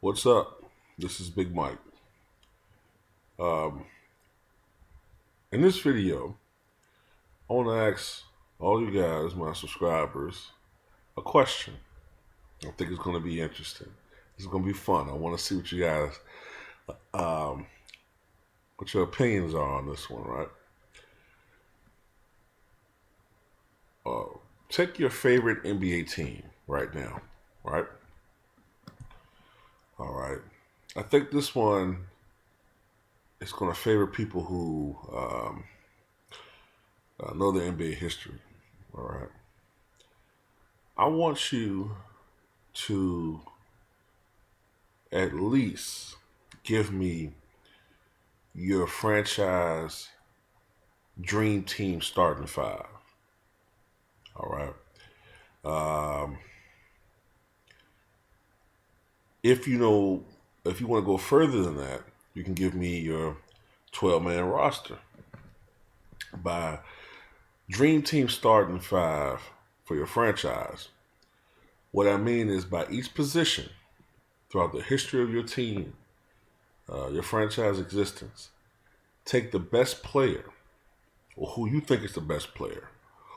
What's up? This is Big Mike. Um, in this video, I want to ask all you guys, my subscribers, a question. I think it's going to be interesting. It's going to be fun. I want to see what you guys, um, what your opinions are on this one, right? Uh, Take your favorite NBA team right now, right? All right. I think this one is going to favor people who know the NBA history. All right. I want you to at least give me your franchise dream team starting five. All right. Um, if you know, if you want to go further than that, you can give me your 12-man roster. By dream team starting five for your franchise, what I mean is by each position throughout the history of your team, your franchise existence, take the best player or who you think is the best player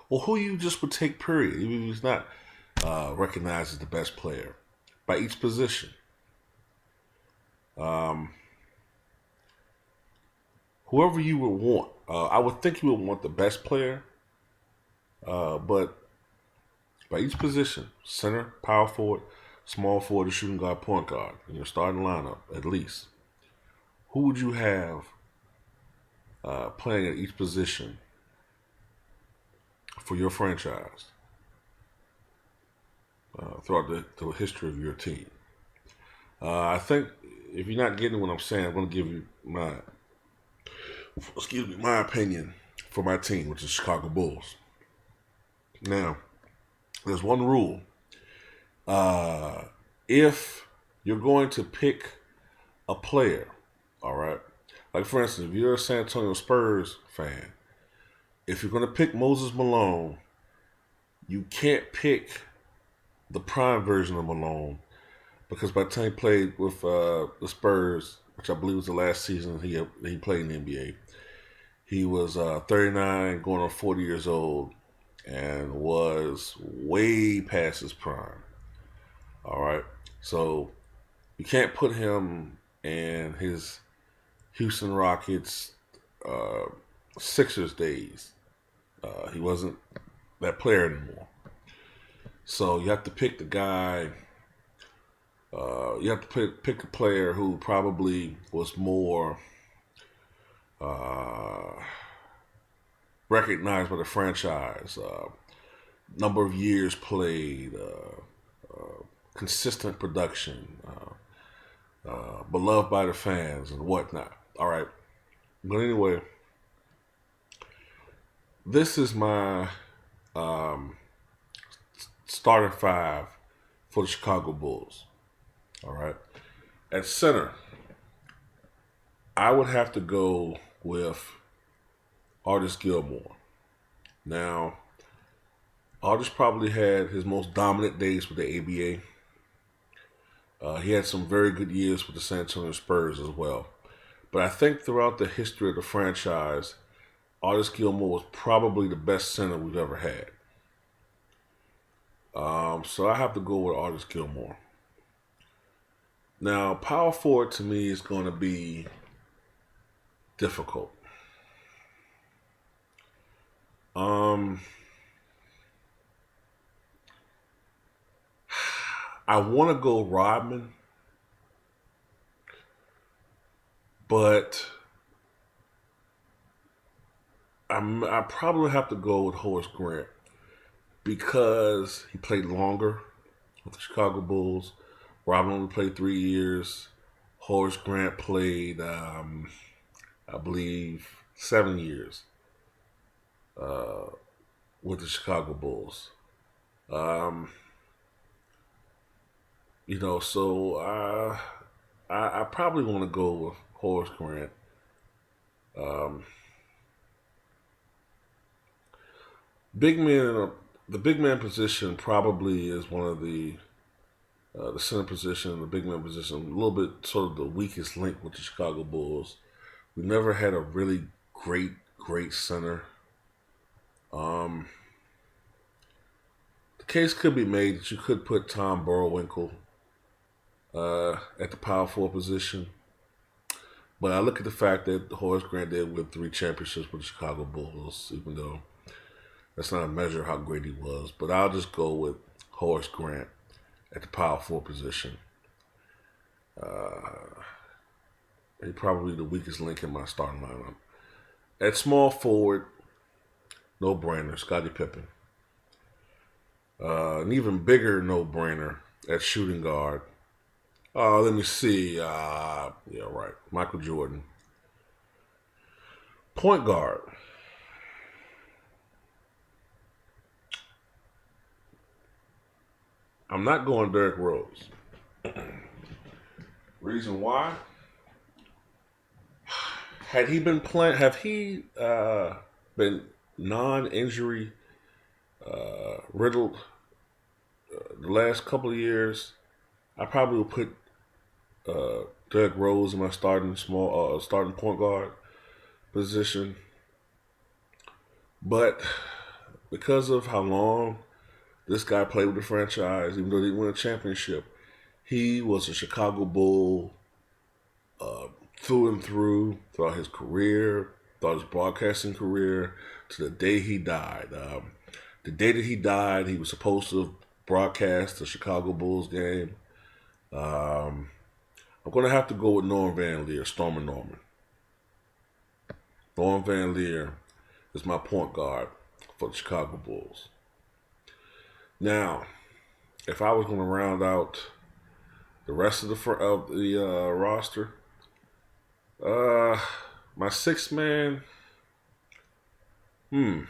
or who you just would take, period, even if he's not recognized as the best player by each position. Um, Whoever you would want, I would think you would want the best player, but by each position, center, power forward, small forward, shooting guard, point guard, in your starting lineup, at least, who would you have playing at each position for your franchise throughout the history of your team? I think if you're not getting what I'm saying, I'm going to give you my opinion for my team, which is Chicago Bulls. Now, there's one rule. Uh, if you're going to pick a player, all right, like for instance, if you're a San Antonio Spurs fan, if you're going to pick Moses Malone, you can't pick the prime version of Malone because by the time he played with the Spurs, which I believe was the last season he played in the NBA, he was 39, going on 40 years old, and was way past his prime. All right, so you can't put him in his Houston Rockets, uh, Sixers days. He wasn't that player anymore. So you have to pick the guy. You have to pick a player who probably was more uh, recognized by the franchise. Number of years played, consistent production, beloved by the fans, and whatnot. All right. But anyway, this is my um, starting five for the Chicago Bulls. All right. At center, I would have to go with Artis Gilmore. Now, Artis probably had his most dominant days with the ABA. He had some very good years with the San Antonio Spurs as well. But I think throughout the history of the franchise, Artis Gilmore was probably the best center we've ever had. So I have to go with Artis Gilmore. Now, power forward to me is going to be difficult. Um, I want to go Rodman, but I probably have to go with Horace Grant because he played longer with the Chicago Bulls. Rodman only played 3 years. Horace Grant played, I believe, 7 years uh, with the Chicago Bulls. Um, so I probably want to go with Horace Grant. Um, big man, the big man position probably is one of the the center position, the big man position, a little bit sort of the weakest link with the Chicago Bulls. We never had a really great center. The case could be made that you could put Tom Burrowinkle at the power forward position. But I look at the fact that Horace Grant did win 3 championships with the Chicago Bulls, even though that's not a measure of how great he was. But I'll just go with Horace Grant at the power forward position. He's probably the weakest link in my starting lineup. At small forward, no-brainer, Scottie Pippen. An even bigger no-brainer at shooting guard. Let me see. Yeah, right. Michael Jordan. Point guard. I'm not going Derrick Rose. Reason why? Had he been playing? Have he been non-injury riddled the last couple of years? I probably would put Derrick Rose in my starting point guard position, but because of how long this guy played with the franchise, even though he didn't win a championship, he was a Chicago Bull through and through throughout his career, throughout his broadcasting career, to the day he died. The day that he died, he was supposed to broadcast the Chicago Bulls game. I'm going to have to go with Norm Van Lier, Stormer Norman. Norm Van Lier is my point guard for the Chicago Bulls. Now, if I was going to round out the rest of the roster, my sixth man, I'm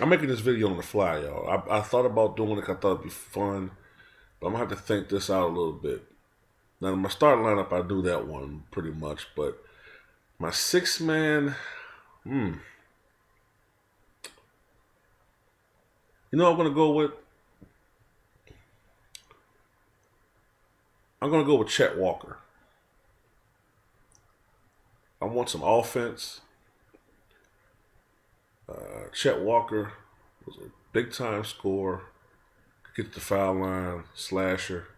making this video on the fly, y'all. I thought about doing it. I thought it'd be fun. But I'm going to have to think this out a little bit. Now, in my starting lineup, I do that one pretty much. But my sixth man, you know what I'm going to go with? I'm going to go with Chet Walker. I want some offense. Chet Walker was a big-time scorer. Get to the foul line, slasher.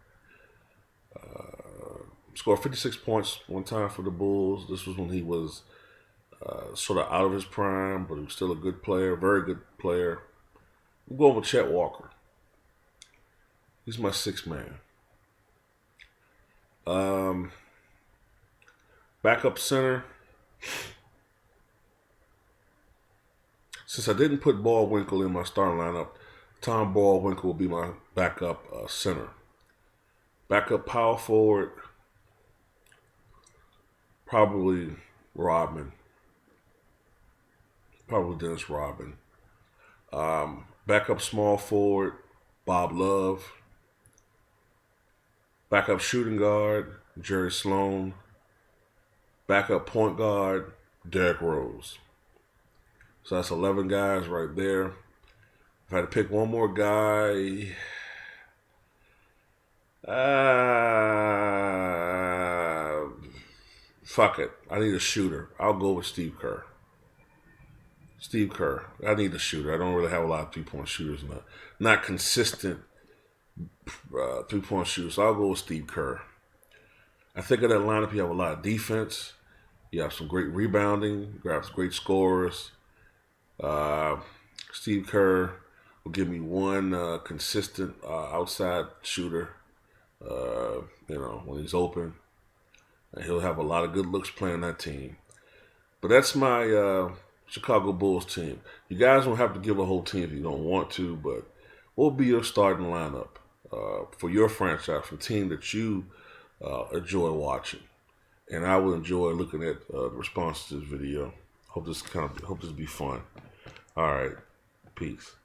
Scored 56 points one time for the Bulls. This was when he was sort of out of his prime, but he was still a good player, very good player. I'm going with Chet Walker. He's my sixth man. Backup center. Since I didn't put Baldwinkel in my starting lineup, Tom Baldwinkel will be my backup center. Backup power forward, probably Rodman. Probably Dennis Rodman. Backup small forward, Bob Love. Backup shooting guard, Jerry Sloan. Backup point guard, Derrick Rose. So that's 11 guys right there. If I had to pick one more guy, fuck it. I need a shooter. I'll go with Steve Kerr. Steve Kerr. I need a shooter. I don't really have a lot of three-point shooters. Not consistent three-point shooters. So I'll go with Steve Kerr. I think of that lineup, you have a lot of defense. You have some great rebounding. You have some great scorers. Steve Kerr will give me one consistent outside shooter, when he's open. And he'll have a lot of good looks playing that team. But that's my Chicago Bulls team. You guys don't have to give a whole team if you don't want to, but what will be your starting lineup for your franchise, for the team that you enjoy watching? And I will enjoy looking at the response to this video. Hope this be fun. All right, peace.